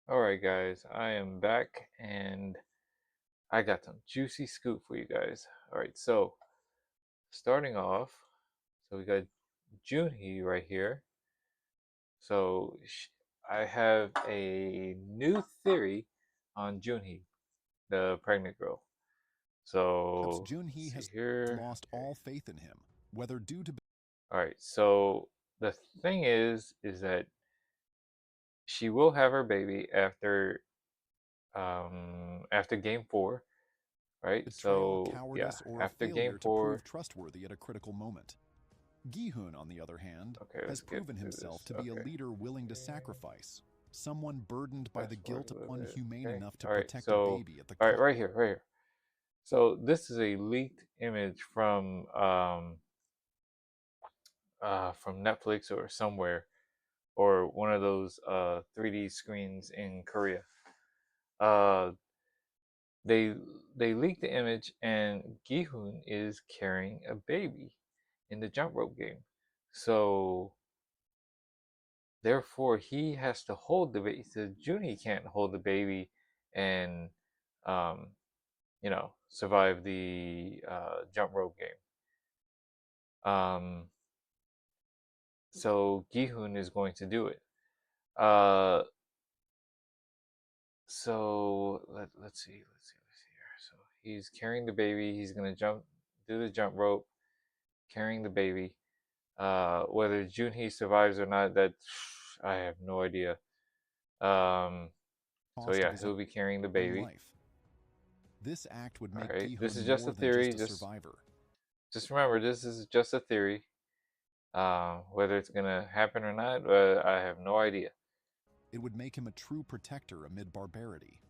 Alright guys, I am back and I got some juicy scoop for you guys. Alright, so starting off, so we got Junhee right here. So I have a new theory on Junhee, the pregnant girl. Perhaps So let's Junhee see has here. lost Okay. all faith in him, whether due to Alright, so the thing is that she will have her baby after game four, right? betrayal, So yeah, cowardice, or a after game failure to four. prove trustworthy at a critical moment. Gi-hun, on the other hand, Okay, has let's get proven through himself this. to be a Okay. leader willing to sacrifice, someone burdened by the Fast forward guilt a of little bit. unhumane Okay. enough to All right. protect a So, baby at the all right, cost. right here. So this is a leaked image from Netflix or somewhere or one of those 3D screens in Korea. Uh, they they leaked the image and Gi-hoon is carrying a baby in the jump rope game. So therefore, he has to hold the baby. So Junie can't hold the baby and, um, survive the jump rope game. Um, so Gihun is going to do it. Uh, let's see here. So he's carrying the baby. He's gonna do the jump rope, carrying the baby. Whether Junhee survives or not, that I have no idea. Um, so Cost of yeah, his he'll be carrying the own baby. life. This act would All make right, this is Gi-hun just a more than theory. just a Just survivor. just remember, this is just a theory. Whether it's gonna happen or not, I have no idea. It would make him a true protector amid barbarity.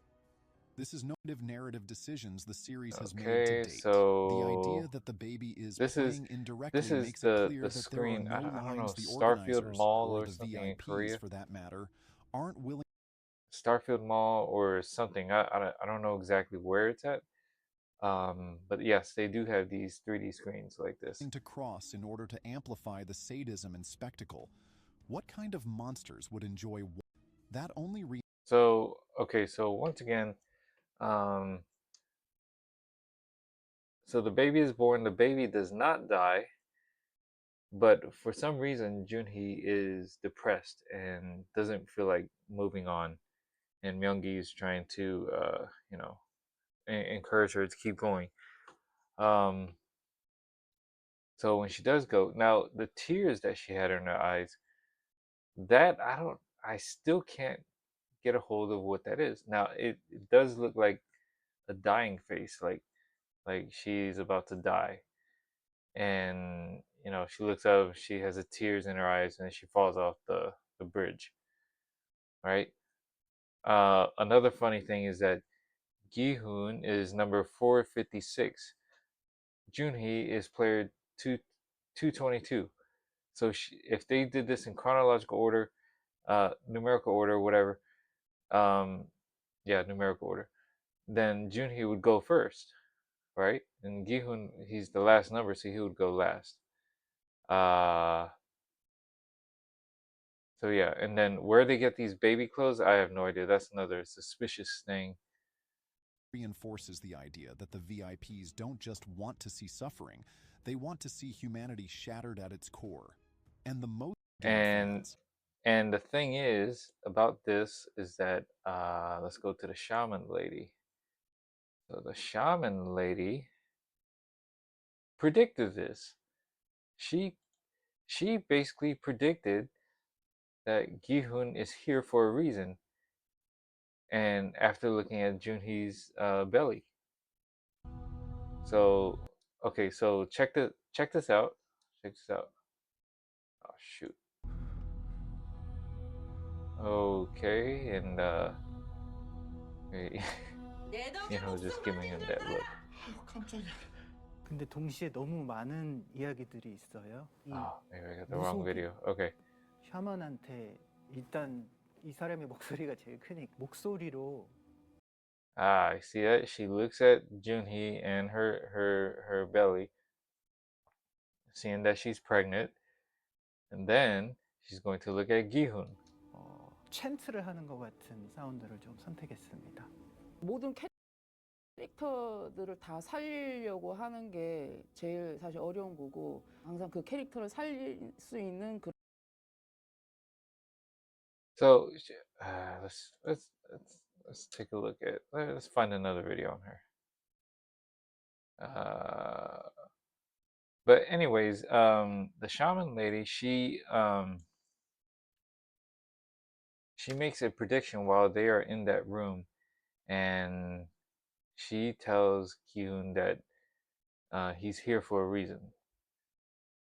This is no narrative decisions the series has made to Okay, date. The so idea that the baby is this is playing this indirectly is makes it the clear the that there are screen. no I don't know, lines the Starfield organizers, Mall or or the something in VIPs Korea. for that matter, aren't willing Starfield Mall or something. I don't know exactly where it's at. But yes, they do have these 3D screens like this. to cross in order to amplify the sadism and spectacle. What kind of monsters would enjoy that only So okay, so once again, um, so the baby is born. The baby does not die, but for some reason, Junhee is depressed and doesn't feel like moving on. And Myungi is trying to, encourage her to keep going. Um, so when she does go, now the tears that she had in her eyes, that I still can't get a hold of what that is. Now it does look like a dying face, like she's about to die, and she looks up, she has the tears in her eyes, and she falls off the bridge, right? Another funny thing is that Gi-hoon is number 456. Junhee is player 222. So if they did this in chronological order, numerical order, whatever, um, yeah, numerical order, then Junhee would go first, right? And Gi-hoon, he's the last number, so he would go last. Uh, so yeah, and then where they get these baby clothes, I have no idea. That's another suspicious thing. reinforces the idea that the VIPs don't just want to see suffering, they want to see humanity shattered at its core. And the most game And fans and the thing is about this is that let's go to the shaman lady. So the shaman lady predicted this. She she basically predicted that Gi-hoon is here for a reason, and after looking at Junhee's belly. So okay, so check this out. Check this out. Oh shoot. Okay, and 내 덕에 just 목숨 giving 걸고 him 있는 that 사람! look. 아유, 깜짝이야. 근데 동시에 너무 많은 이야기들이 있어요. 이 Oh, maybe I got the wrong 무속인 video. Okay. 샤먼한테 일단 이 사람의 목소리가 제일 크니까 목소리로 Ah, I see that. She looks at Junhee and her belly, seeing that she's pregnant, and then she's going to look at Gi-hoon. 찬트를 하는 것 같은 사운드를 좀 선택했습니다. 모든 캐릭터들을 다 살리려고 하는 게 제일 사실 어려운 거고 항상 그 캐릭터를 살릴 수 있는 그 So let's take a look at let's find another video on her. But anyways, the shaman lady, she makes a prediction while they are in that room, and she tells Kyun that he's here for a reason,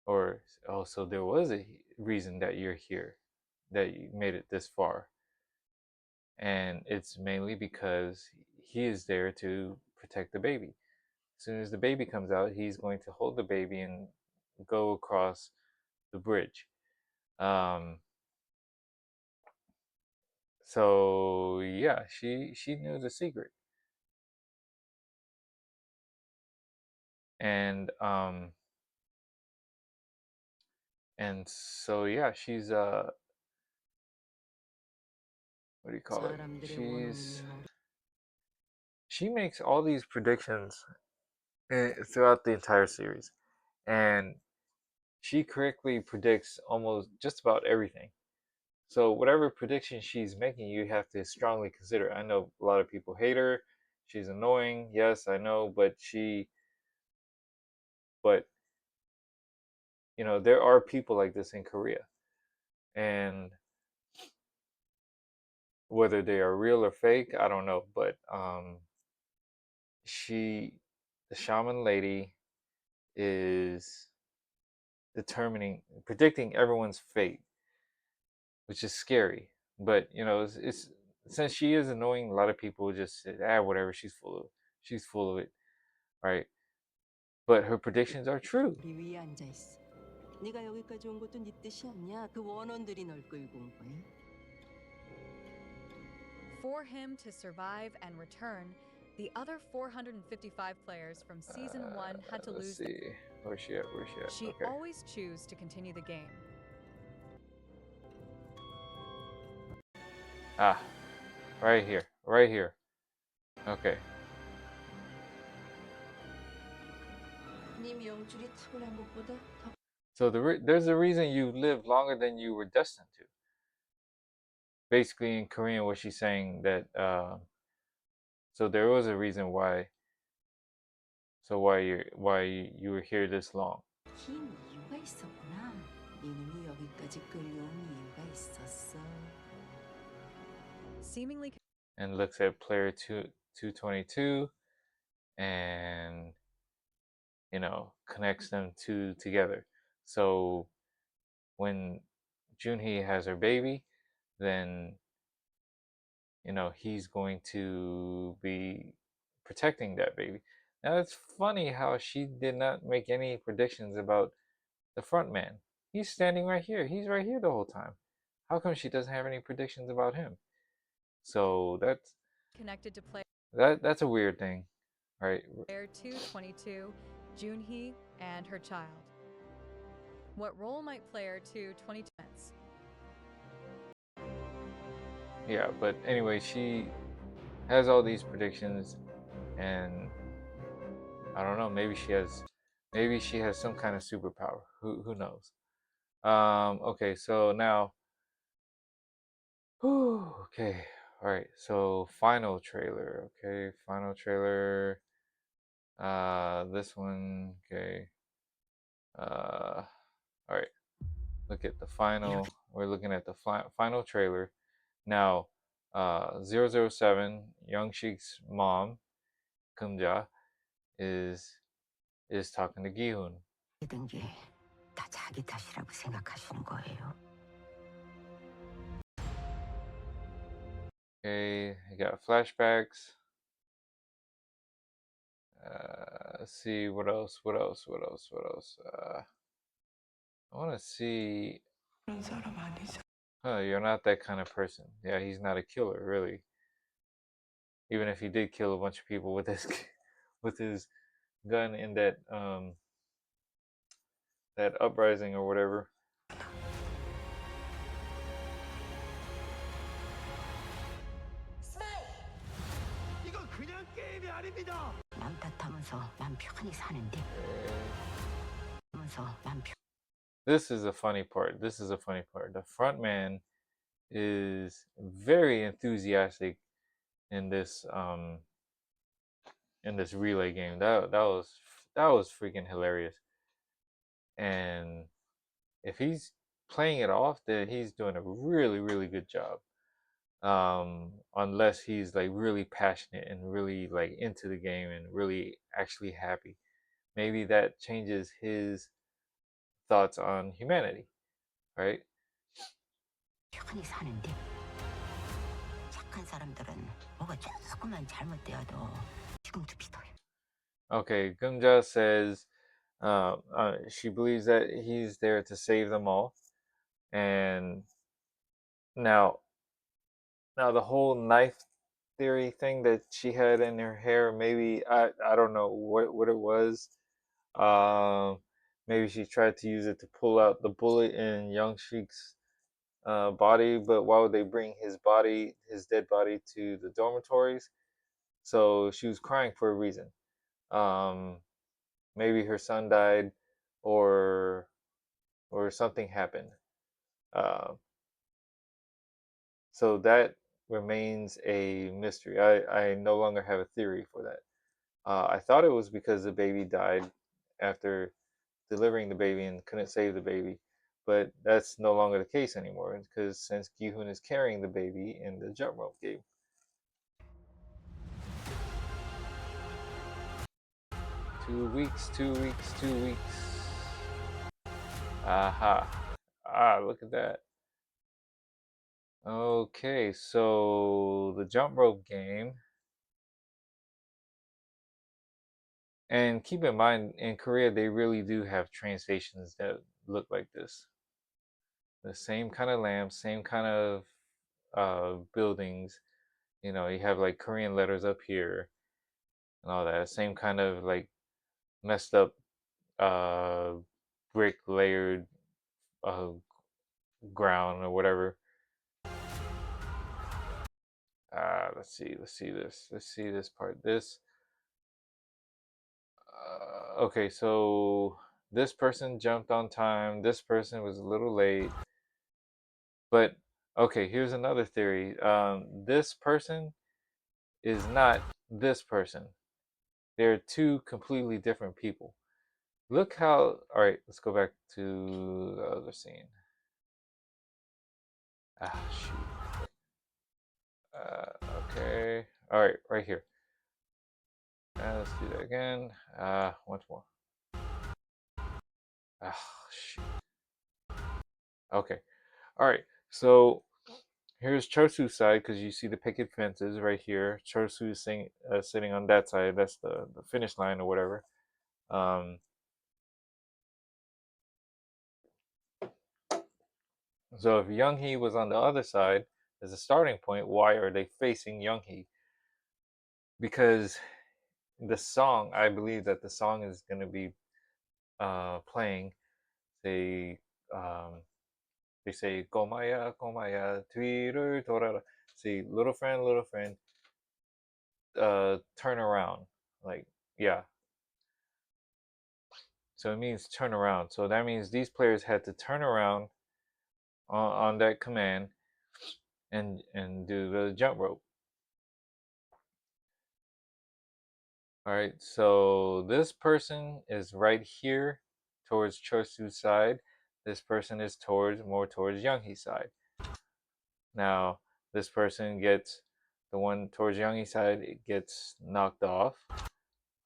or also there was a reason that you're here, that you made it this far, and it's mainly because he is there to protect the baby. As soon as the baby comes out, he's going to hold the baby and go across the bridge. So yeah, she knew the secret, and so yeah, she's what do you call it? She makes all these predictions throughout the entire series, and she correctly predicts almost just about everything. So whatever prediction she's making, you have to strongly consider. I know a lot of people hate her. She's annoying. Yes, I know, but there are people like this in Korea, and whether they are real or fake, I don't know. But she, the shaman lady, is predicting everyone's fate, which is scary. But it's since she is annoying, a lot of people just say, whatever, she's full of it, right? But her predictions are true. 위에 앉아 있어. 네가 여기까지 온 것도 네 뜻이 아니야. 그 원원들이 널 끌고 온 거야. For him to survive and return, the other 455 players from season 1 had to Let's lose. see. Where's she at? She Okay. always choose to continue the game. Right here. Right here. Okay. 네 명줄이 타고난 것보다 더 So there's a reason you live longer than you were destined to. Basically, in Korean, what she's saying that so there was a reason why. So why you were here this long? 긴 이유가 있었구나. 네 놈이 여기까지 끌려온 이유가 있었어. Seemingly And looks at player 222 and connects them two together. So when Junhee has her baby, then he's going to be protecting that baby. Now it's funny how she did not make any predictions about the front man. He's standing right here. He's right here the whole time. How come she doesn't have any predictions about him? So connected to that's a weird thing, right? player 222, Junhee, and her child. What role might player 222 play? Yeah, but anyway, she has all these predictions, and I don't know. Maybe she has some kind of superpower. Who knows? Okay, so now, okay, all right. So final trailer. Okay, final trailer. This one. Okay. All right. Look at the final. We're looking at the final trailer. Now, 007, Young Sheik's mom, Kumja, is talking to Gihun. 모든 게 다 자기 탓이라고 생각하시는 거예요. Okay, you got flashbacks. Let's see what else. I want to see. 그런 사람 아니죠. You're not that kind of person. Yeah, he's not a killer, really. Even if he did kill a bunch of people with his with his gun in that uprising or whatever. 남 탓하면서 맘 편히 사는데. 하면서 맘 편. This is a funny part. This is a funny part. The front man is very enthusiastic in this relay game. That was freaking hilarious. And if he's playing it off, then he's doing a really really good job. Unless he's like really passionate and really like into the game and really actually happy, maybe that changes his thoughts on humanity, right? 편히 사는데. 착한 사람들은 뭐가 조금만 잘못되어도 지금도 믿어요. Okay, Gumja says she believes that he's there to save them all, and now the whole knife theory thing that she had in her hair, maybe I don't know what it was. Um, Maybe she tried to use it to pull out the bullet in Young Sheik's body, but why would they bring his dead body, to the dormitories? So she was crying for a reason. Um, Maybe her son died, or something happened. Uh, so that remains a mystery. I no longer have a theory for that. I thought it was because the baby died after delivering the baby and couldn't save the baby, but that's no longer the case anymore because since Gi-hoon is carrying the baby in the jump rope game. 2 weeks, 2 weeks, 2 weeks. Aha. Look at that. Okay, so the jump rope game. And keep in mind, in Korea, they really do have train stations that look like this. The same kind of lamps, same kind of buildings. You have like Korean letters up here and all that. Same kind of like messed up uh, brick layered uh, ground or whatever. Let's see. Let's see this. Let's see this part. Okay, so this person jumped on time. This person was a little late. But okay, here's another theory. This person is not this person. They're two completely different people. Look how. All right, let's go back to the other scene. Shoot. Okay. All right, right here. Let's do that again. Once more. Shoot. Okay. All right. So here's Chosu's side because you see the picket fences right here. Chosu is sitting on that side. That's the finish line or whatever. Um, so if Younghee was on the other side as a starting point, why are they facing Younghee? Because the song, I believe that the song is going to be playing. They um, they say "Komaya, Komaya, 뒤를 돌아라." See, little friend, turn around. Like, yeah. So it means turn around. So that means these players had to turn around on that command and do the jump rope. All right, so this person is right here towards Chosu's side. This person is more towards Younghee's side. Now, this person gets the one towards Younghee's side, it gets knocked off,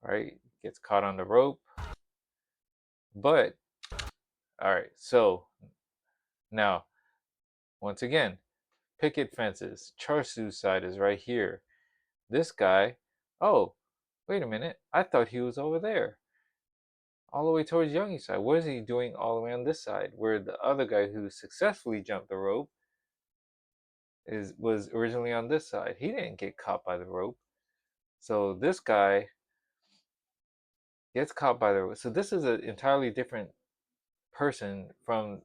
right? Gets caught on the rope. But all right, so now once again, picket fences. Chosu's side is right here. This guy, oh, wait a minute. I thought he was over there, all the way towards Youngie's side. What is he doing all the way on this side, where the other guy who successfully jumped the rope was originally on this side? He didn't get caught by the rope. So this guy gets caught by the rope. So this is an entirely different person from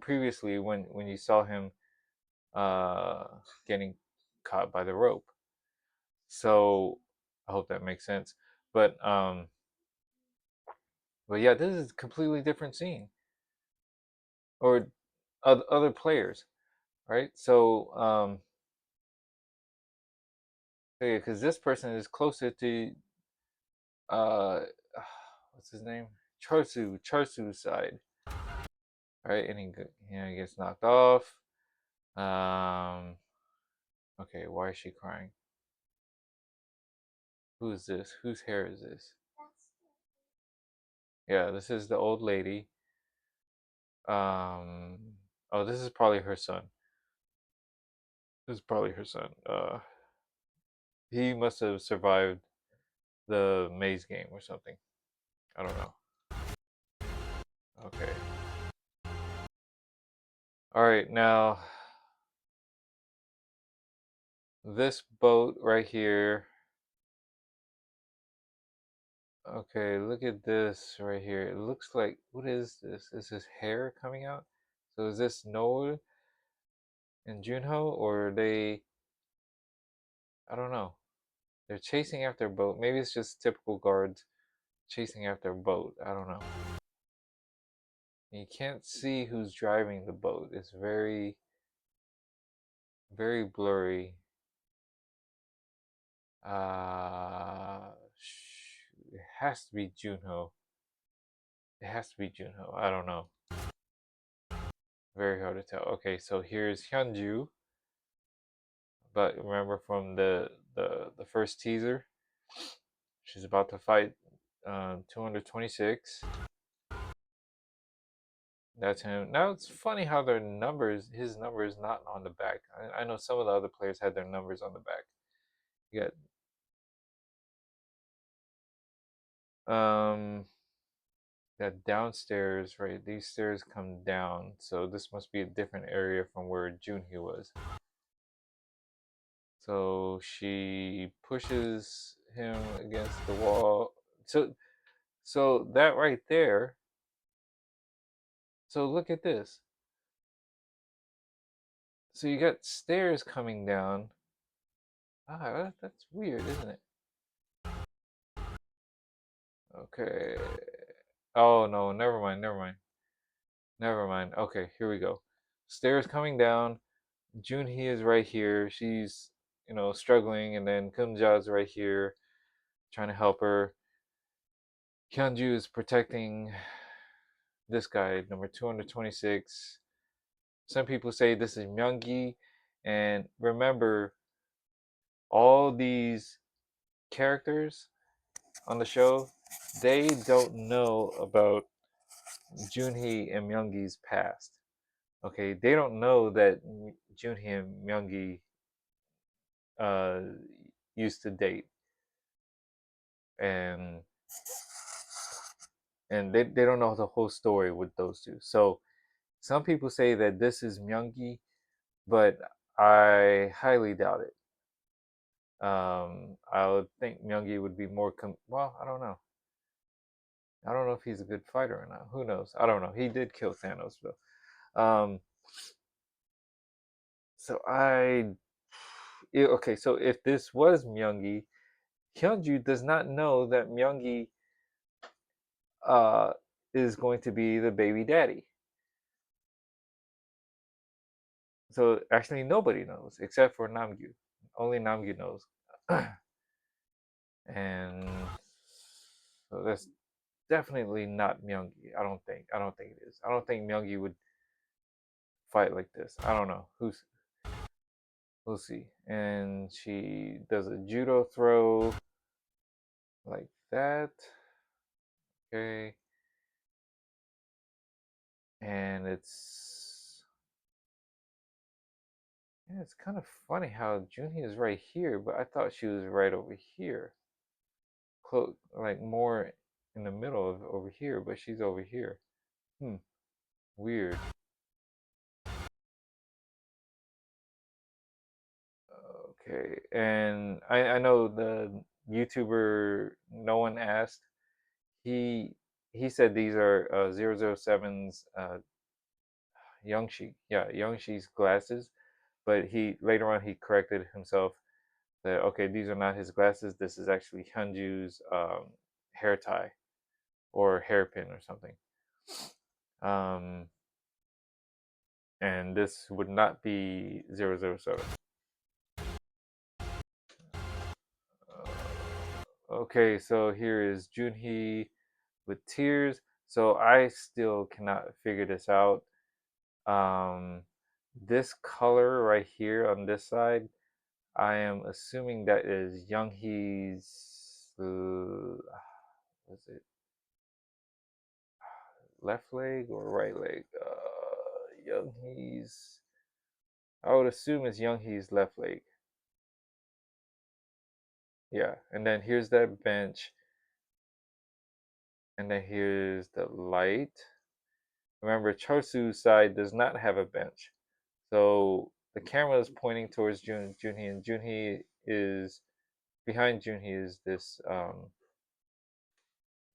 previously when you saw him getting caught by the rope. So I hope that makes sense. But but yeah, this is a completely different scene or other players, right? So yeah, because this person is closer to uh what's his name? Charsu's side, right? And he gets knocked off. Um okay, why is she crying? Who is this? Whose hair is this? Yeah, this is the old lady. Um oh, this is probably her son. This is probably her son. He must have survived the maze game or something. I don't know. Okay. All right, now this boat right here. Okay, look at this right here. It looks like, what is this? Is this hair coming out? So is this Noah and Junho, or are they? I don't know. They're chasing after a boat. Maybe it's just typical guards chasing after a boat. I don't know. And you can't see who's driving the boat. It's very, very blurry. It has to be Junho. It has to be Junho. I don't know. Very hard to tell. Okay, so here's Hyunju. But remember from the first teaser, she's about to fight 226. That's him. Now it's funny how their numbers, his number is not on the back. I know some of the other players had their numbers on the back. You got that downstairs, right? These stairs come down, so this must be a different area from where Junhee was. So she pushes him against the wall. So that right there. So look at this. So you got stairs coming down. That's weird, isn't it? Okay. Oh no, never mind, never mind. Never mind. Okay, here we go. Stairs coming down. Junhee is right here. She's, struggling, and then Kumja's right here trying to help her. Hyunju is protecting this guy, number 226. Some people say this is Myunggi, and remember, all these characters on the show, they don't know about Junhee and Myunggi's past. Okay, they don't know that Junhee and Myunggi uh, used to date, and they don't know the whole story with those two. So some people say that this is Myunggi, but I highly doubt it. I would think Myunggi would be more. Well, I don't know. I don't know if he's a good fighter or not. Who knows? I don't know. He did kill Thanos though. So okay. So if this was Myunggi, Hyunju does not know that Myunggi uh, is going to be the baby daddy. So actually, nobody knows except for Namgyu. Only Namgyu knows, and so that's definitely not Myunggi. I don't think. I don't think it is. I don't think Myunggi would fight like this. I don't know. We'll see. And she does a judo throw like that. Okay. And it's kind of funny how Junhee is right here, but I thought she was right over here. Close, like more in the middle of over here, but she's over here. Weird. Okay, and I know the YouTuber no one asked. He he said these are 007's Youngshi. Yeah, Youngshi's glasses, but he later on he corrected himself. that okay, these are not his glasses. This is actually Hyunju's hair tie or hairpin or something. Um, and this would not be 007. Okay, so here is Junhee with tears. So I still cannot figure this out. Um, this color right here on this side, I am assuming that is Younghee's. Was it left leg or right leg? Younghee's. I would assume it's Younghee's left leg. Yeah, and then here's that bench, and then here's the light. Remember, Chosu's side does not have a bench, so the camera is pointing towards Junhee, and Junhee is behind Junhee is this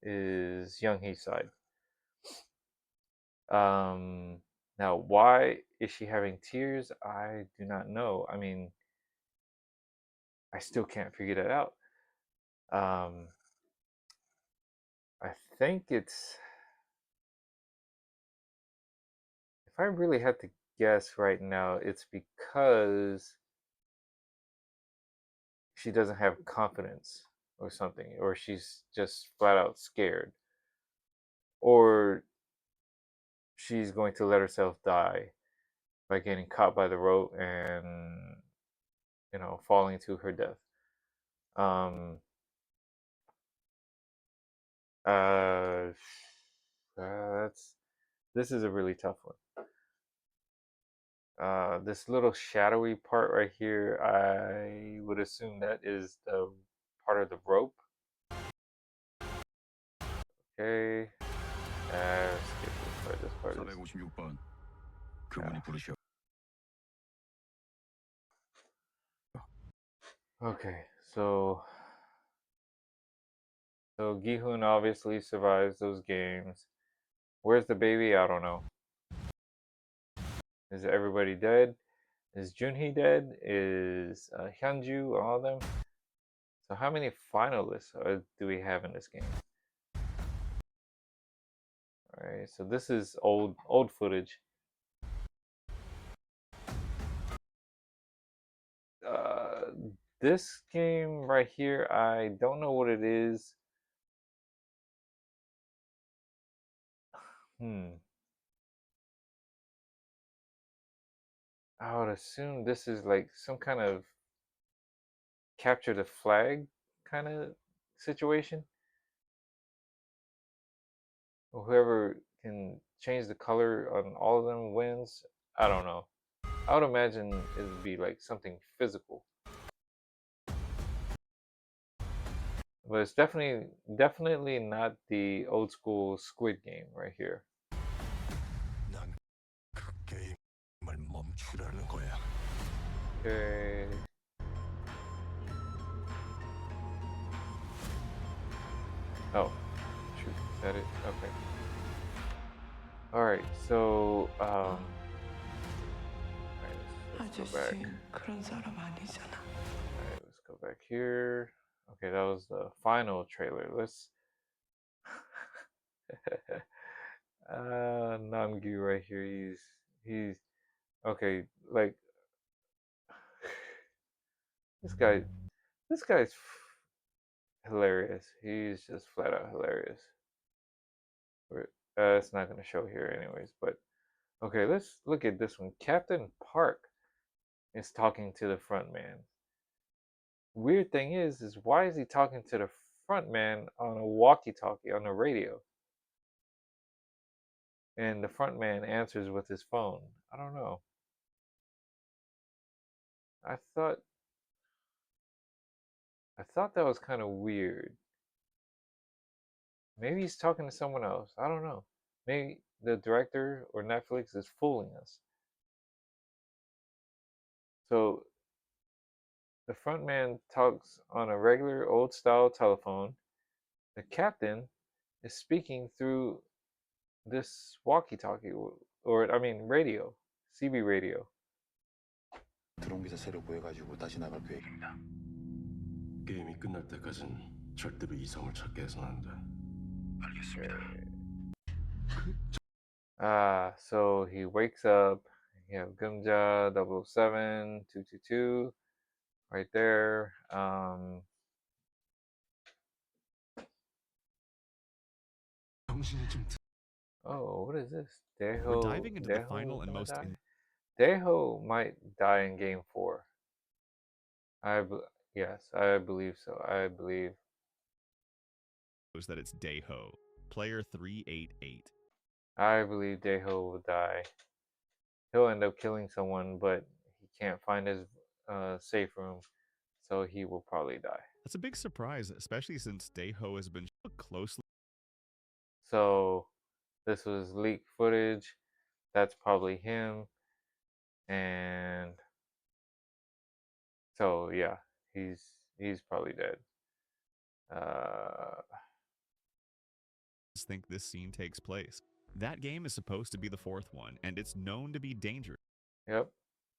is Younghee's side. Now, why is she having tears? I do not know. I mean, I still can't figure that out. I think it's, if I really had to guess right now, it's because she doesn't have confidence or something, or she's just flat out scared, or she's going to let herself die by getting caught by the rope and falling to her death. Um, uh, that's this is a really tough one. This little shadowy part right here, I would assume that is the part of the rope. Okay. Skip this part. This part is. 456번 그분이 Yeah. 부르셔. Okay, so Gi-hoon obviously survives those games. Where's the baby? I don't know. Is everybody dead? Is Junhee dead? Is Hyunju? All of them? So how many finalists do we have in this game? All right, so this is old footage. Uh, this game right here, I don't know what it is. I would assume this is like some kind of capture the flag kind of situation. Whoever can change the color on all of them wins. I don't know. I would imagine it would be like something physical. But it's definitely not the old school Squid game right here. 난그 게임을 멈추라는 거야. Okay. Oh, shoot. Is that it? Okay. Alright, so alright, let's go back. 그런 사람 아니잖아. Alright, let's go back here. Okay, that was the final trailer. Let's Namgyu right here. He's okay, like this guy this guy's hilarious. He's just flat out hilarious. It's not gonna show here anyways, but okay, let's look at this one. Captain Park is talking to the front man. Weird thing is why is he talking to the front man on a walkie-talkie on the radio? And the front man answers with his phone. I don't know. I thought that was kind of weird. Maybe he's talking to someone else. I don't know. Maybe the director or Netflix is fooling us. So the front man talks on a regular old style telephone. The captain is speaking through this walkie-talkie or I mean radio, CB radio. 드론 기사 새로 구해가지고 다시 나갈 계획입니다. 게임이 끝날 때까진 절대로 이성을 찾게 해서는 안 돼. 알겠습니다. So he wakes up. You have Gumja 007 222 right there. 정신이 좀 Oh, what is this? We're diving into the final Deho and gonna most die? Deho might die in game 4. Yes, I believe so. I believe. that it's Daeho, player 388. I believe Deho will die. He'll end up killing someone, but he can't find his safe room, so he will probably die. That's a big surprise, especially since Daeho has been closely. So this was leaked footage. That's probably him, and so yeah, he's probably dead. Uh, Think this scene takes place. That game is supposed to be the fourth one, and it's known to be dangerous. yep,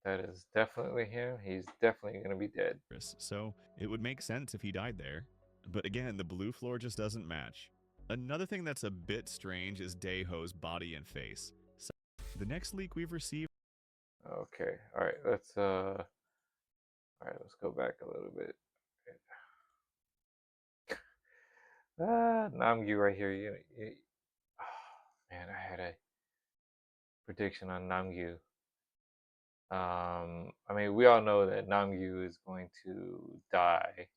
that is definitely him. He's definitely gonna be dead. So it would make sense if he died there. But again, the blue floor just doesn't match. Another thing that's a bit strange is Daeho's body and face. So the next leak we've received. Okay, all right, let's go back a little bit. Namgyu right here. Oh, man, I had a prediction on Namgyu. I mean, we all know that Namgyu is going to die.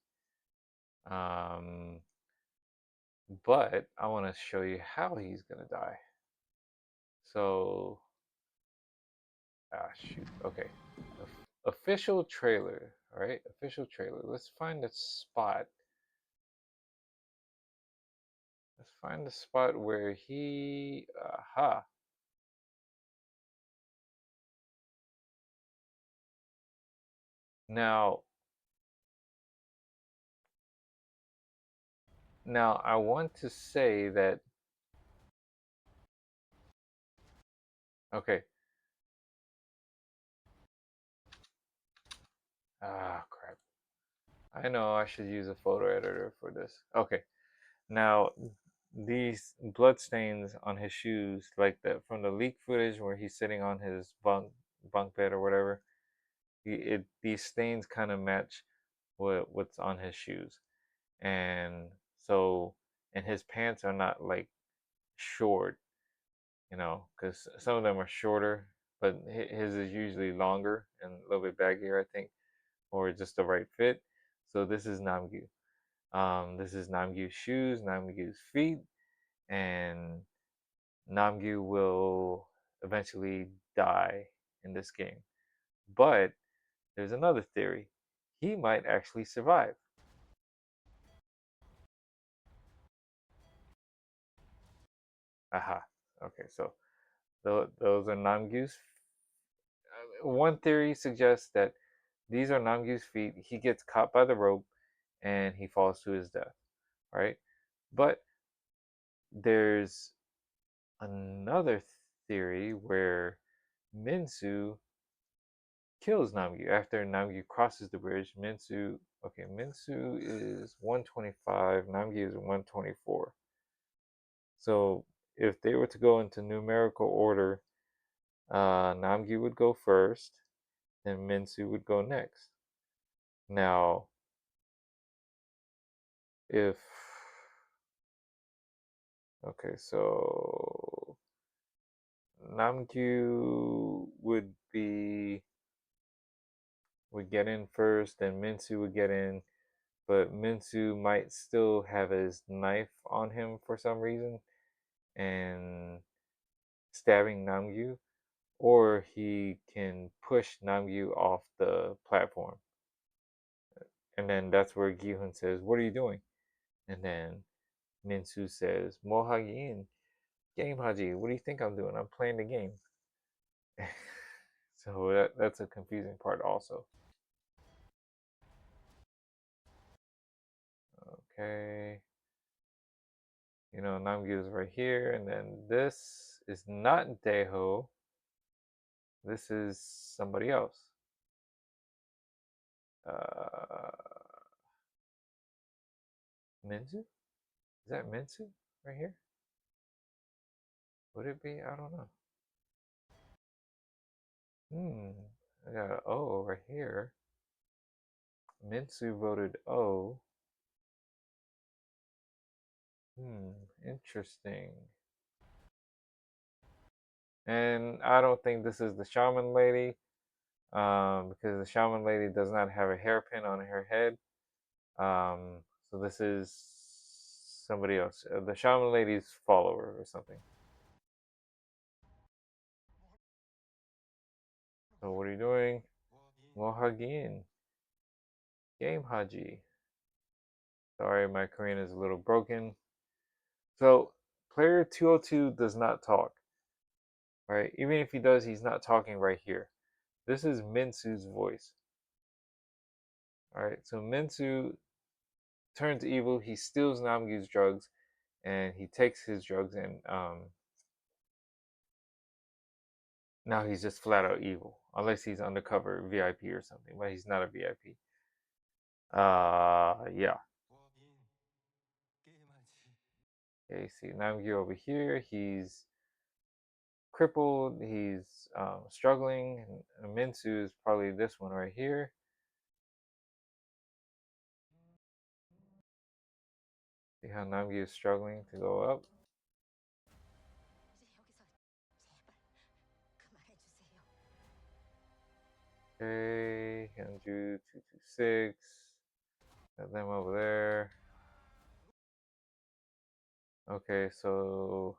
But I want to show you how he's gonna die. So, shoot. Okay, official trailer. All right, official trailer. Let's find a spot. Let's find the spot where he. Aha. Now, I want to say that. Okay. Ah, crap. I know I should use a photo editor for this. Okay. Now, these blood stains on his shoes, like that from the leak footage where he's sitting on his bunk bed or whatever, these stains kind of match what's on his shoes, and so and his pants are not like short, because some of them are shorter, but his is usually longer and a little bit baggier, I think, or just the right fit. So this is Namgyu. This is Namgyu's shoes, Namgyu's feet, and Namgyu will eventually die in this game. But there's another theory. He might actually survive. Aha. Okay, so those are Namgyu's. One theory suggests that these are Namgyu's feet. He gets caught by the rope and he falls to his death, right? But there's another theory where Minsu kills Namgyu after Namgyu crosses the bridge. Minsu is 125, Namgyu is 124. So if they were to go into numerical order, Namgyu would go first, then Minsu would go next. Now, if okay, so Namgyu would get in first, then Minsu would get in, but Minsu might still have his knife on him for some reason and stabbing Namgyu, or he can push Namgyu off the platform. And then that's where Gihun says, "What are you doing?" And then Minsu says, "Mohagin, game Haji. What do you think I'm doing? I'm playing the game." So that's a confusing part also. Okay. Namgyu is right here, and then this is not Deho. This is somebody else. Uh, Minzu? Is that Minzu right here? Would it be? I don't know. I got an O over here. Minsu voted O. Interesting. And I don't think this is the shaman lady, because the shaman lady does not have a hairpin on her head. So this is somebody else. The shaman lady's follower or something. So what are you doing? Mohagin. Game Haji. Sorry, my Korean is a little broken. So player 202 does not talk, right? Even if he does, he's not talking right here. This is Minsu's voice. All right, so Minsu turns evil. He steals Namgyu's drugs, and he takes his drugs, and now he's just flat out evil. Unless he's undercover VIP or something, but he's not a VIP. Yeah. Okay, see Namgyu over here. He's crippled. He's struggling. And Minsu is probably this one right here. See how Namgyu is struggling to go up. Okay, Hyunju 226. Got them over there. Okay, so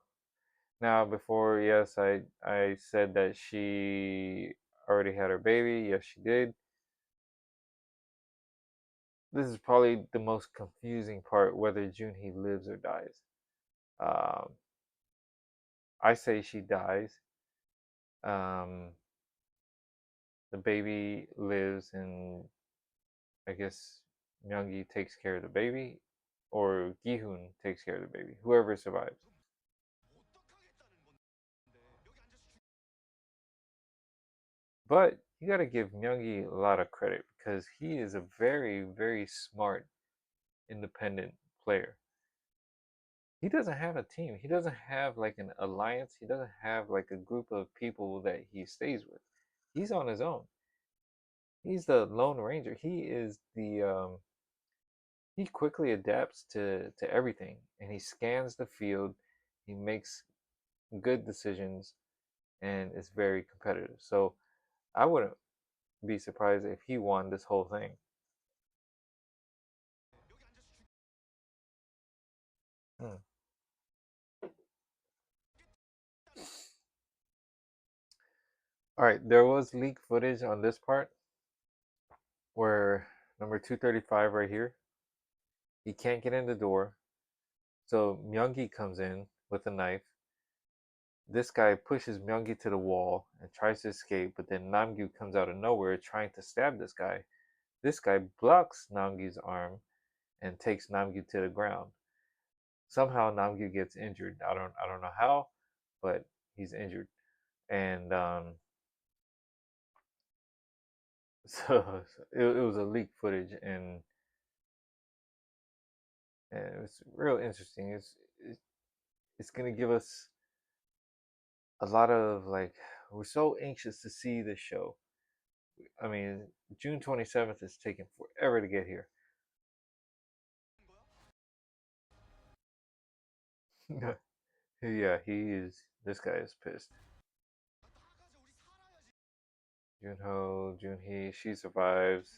now before, yes, I said that she already had her baby. Yes, she did. This is probably the most confusing part, whether Junhee lives or dies. Um, I say she dies. Um, the baby lives, and I guess Myungi takes care of the baby, or Gihoon takes care of the baby. Whoever survives. But you got to give Myungi a lot of credit because he is a very, very smart, independent player. He doesn't have a team. He doesn't have like an alliance. He doesn't have like a group of people that he stays with. He's on his own. He's the Lone Ranger. He is the he quickly adapts to everything, and he scans the field. He makes good decisions, and is very competitive. So I wouldn't be surprised if he won this whole thing. Hmm. All right, there was leaked footage on this part where number 235 right here, he can't get in the door. So Myungi comes in with a knife. This guy pushes Myungi to the wall and tries to escape, but then Namgyu comes out of nowhere trying to stab this guy. This guy blocks Namgyu's arm and takes Namgyu to the ground. Somehow Namgyu gets injured. I don't know how, but he's injured. And so it was a leaked footage, and it was real interesting. It's gonna give us a lot of like, we're so anxious to see this show. I mean, June 27th is taking forever to get here. Yeah, he is. This guy is pissed. Junho, Junhee, she survives.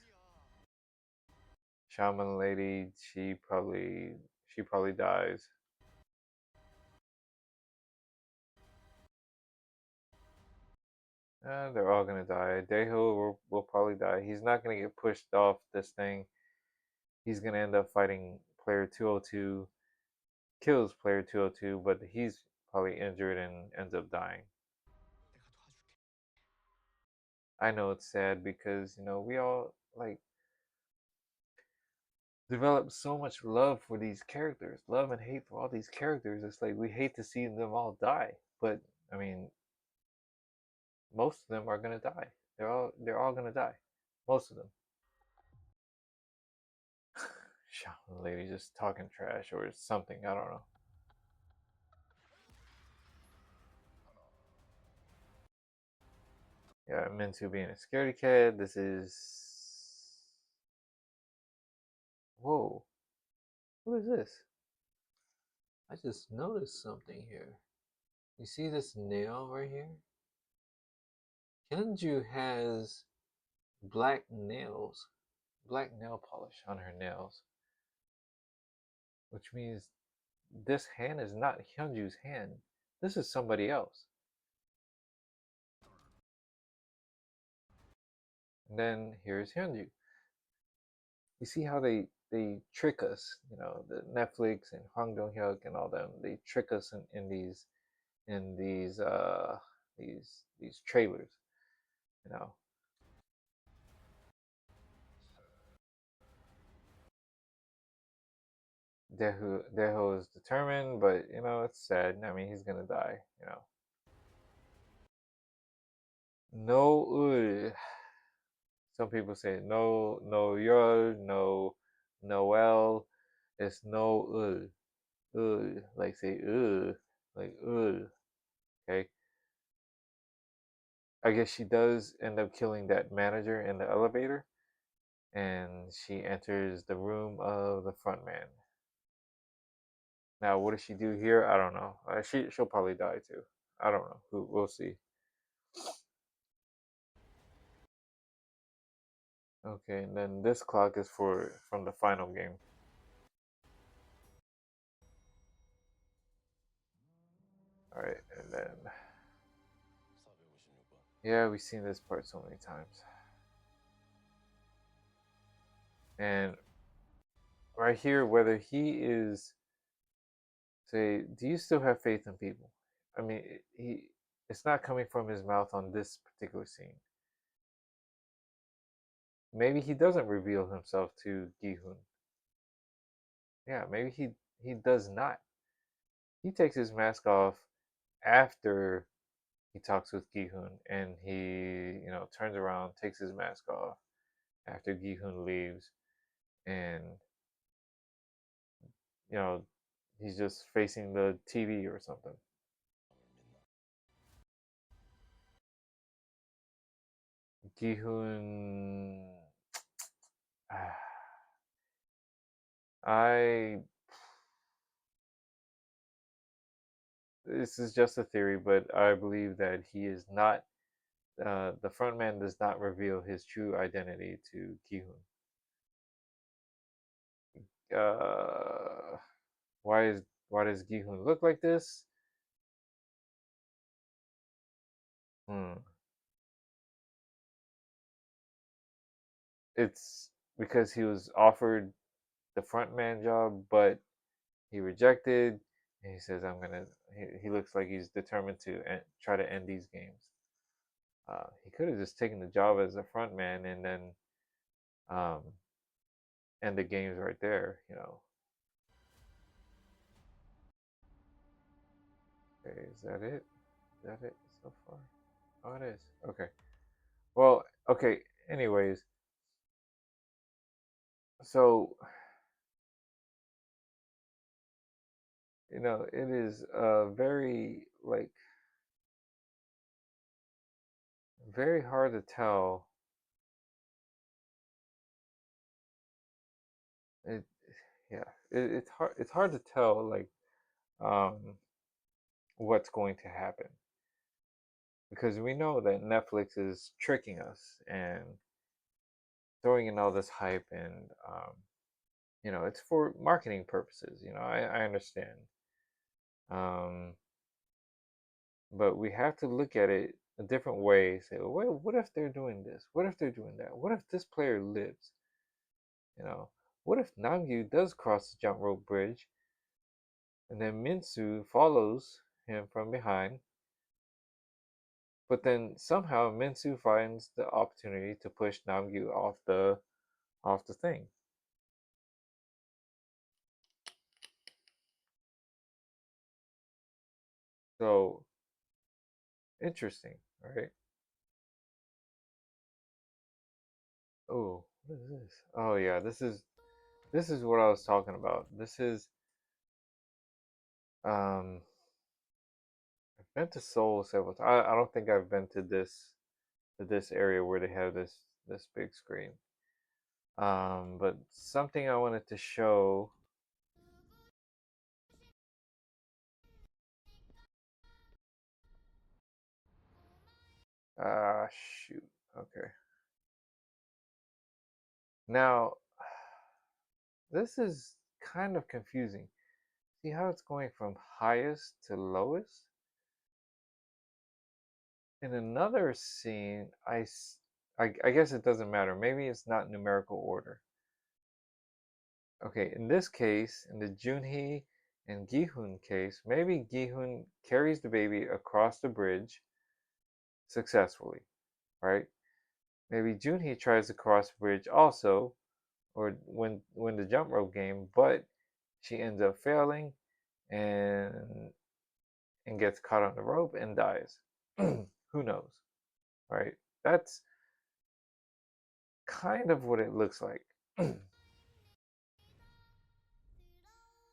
Shaman lady, she probably dies. They're all gonna die. Daeho will probably die. He's not gonna get pushed off this thing. He's gonna end up fighting player 202, kills player 202, but he's probably injured and ends up dying. I know it's sad because we all like develop so much love for these characters, love and hate for all these characters. It's like we hate to see them all die, but I mean, most of them are gonna die. They're all gonna die. Most of them. the lady just talking trash or something. I don't know. Yeah, Minsu being a scaredy cat. This is. Whoa. What is this? I just noticed something here. You see this nail right here? Hyunju has black nails, black nail polish on her nails, which means this hand is not Hyunju's hand. This is somebody else. And then here's Hyunju. You see how they trick us, you know, the Netflix and Hwang Dong Hyuk and all them. They trick us in these trailers, you know. Deho is determined, but you know it's sad. I mean, he's gonna die. You know. No, some people say no, no, yol, no, Noel. It's no, like say like Okay. I guess she does end up killing that manager in the elevator, and she enters the room of the front man. Now, what does she do here? I don't know. She'll probably die too. I don't know. We'll see. Okay, and then this clock is from the final game. All right, and then yeah, we've seen this part so many times. And right here, whether he is say, do you still have faith in people? I mean, it's not coming from his mouth on this particular scene. Maybe he doesn't reveal himself to Gi-hun. Yeah, maybe he does not. He takes his mask off after he talks with Gi-hun, and he, you know, turns around, takes his mask off after Gi-hun leaves, and you know, he's just facing the TV or something. Gi-hun, I. This is just a theory, but I believe that he is not. The frontman does not reveal his true identity to Gi-hun. Uh, why does Gi-hun look like this? Hmm. It's because he was offered the frontman job, but he rejected. And he says, "I'm gonna." He looks like he's determined to try to end these games. He could have just taken the job as a frontman and then um, end the games right there. You know. Okay, is that it? Is that it so far? Oh, it is. Okay. Well, okay. Anyways, so you know, it is very like very hard to tell. It, yeah, it's hard. It's hard to tell like um, what's going to happen because we know that Netflix is tricking us and throwing in all this hype and you know it's for marketing purposes. You know, I understand. Um, but we have to look at it a different way. Say, well, what if they're doing this? What if they're doing that? What if this player lives? You know, what if Namgyu does cross the jump rope bridge, and then Minsu follows him from behind, but then somehow Minsu finds the opportunity to push Namgyu off the thing. So interesting, right? Oh, what is this? Oh yeah, this is this is what I was talking about. This is um I've been to Seoul several times. I don't think I've been to this area where they have this big screen. But something I wanted to show. Ah, shoot. Okay. Now, this is kind of confusing. See how it's going from highest to lowest? In another scene, I guess it doesn't matter. Maybe it's not numerical order. Okay, in this case, in the Junhee and Gihun case, maybe Gihun carries the baby across the bridge successfully, right? Maybe Junhee tries to cross the bridge also, or win the jump rope game, but she ends up failing and gets caught on the rope and dies. Who knows, right? That's kind of what it looks like.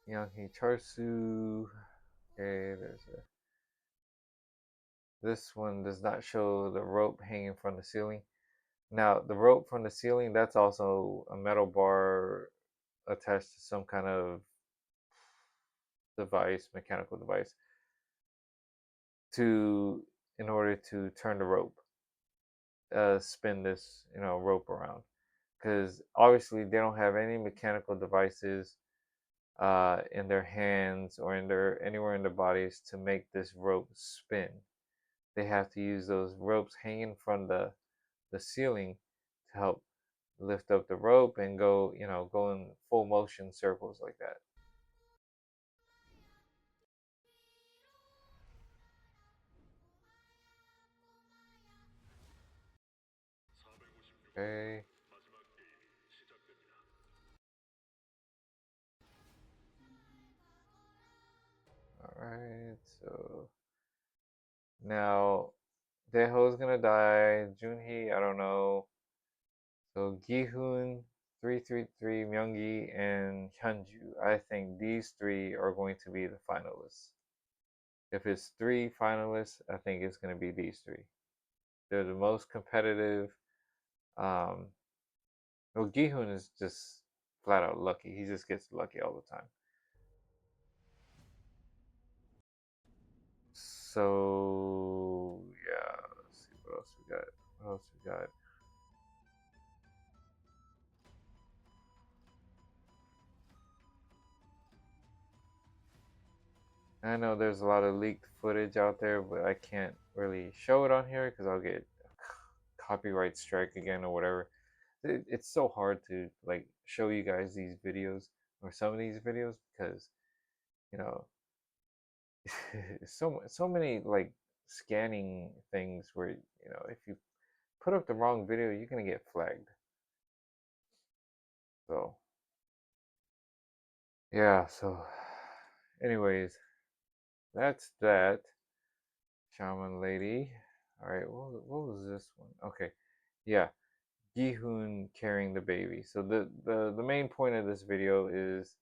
Young-hee Charsu. Okay, this one does not show the rope hanging from the ceiling. Now, the rope from the ceiling, that's also a metal bar attached to some kind of device, mechanical device, to in order to turn the rope, spin this rope around. Because obviously they don't have any mechanical devices in their hands or in their anywhere in their bodies to make this rope spin. They have to use those ropes hanging from the ceiling to help lift up the rope and go in full motion circles like that. Okay. All right. So now Daeho's gonna die. Junhee, I don't know. So Gihoon, 333, Myunggi, and Hyunju. I think these three are going to be the finalists. If it's three finalists, I think it's going to be these three. They're the most competitive. Um, well, Gihoon is just flat out lucky. He just gets lucky all the time. So yeah, let's see what else we got. What else we got? I know there's a lot of leaked footage out there, but I can't really show it on here because I'll get copyright strike again or whatever. It's so hard to like show you guys these videos or some of these videos because you know so many like scanning things where if you put up the wrong video you're gonna get flagged. So yeah, so anyways, that's that. Shaman lady. All right, what was this one? Okay, yeah, Gihoon carrying the baby. So the main point of this video is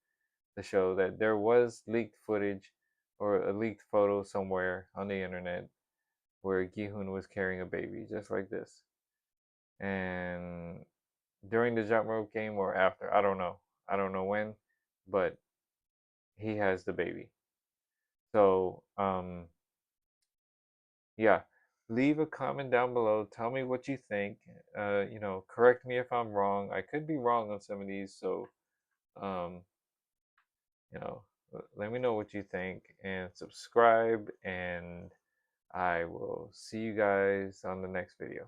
to show that there was leaked footage or a leaked photo somewhere on the internet where Gihoon was carrying a baby just like this. And during the jump rope game or after, I don't know. I don't know when, but he has the baby. So, yeah, leave a comment down below. Tell me what you think. Correct me if I'm wrong. I could be wrong on some of these, so um, you know, let me know what you think and subscribe, and I will see you guys on the next video.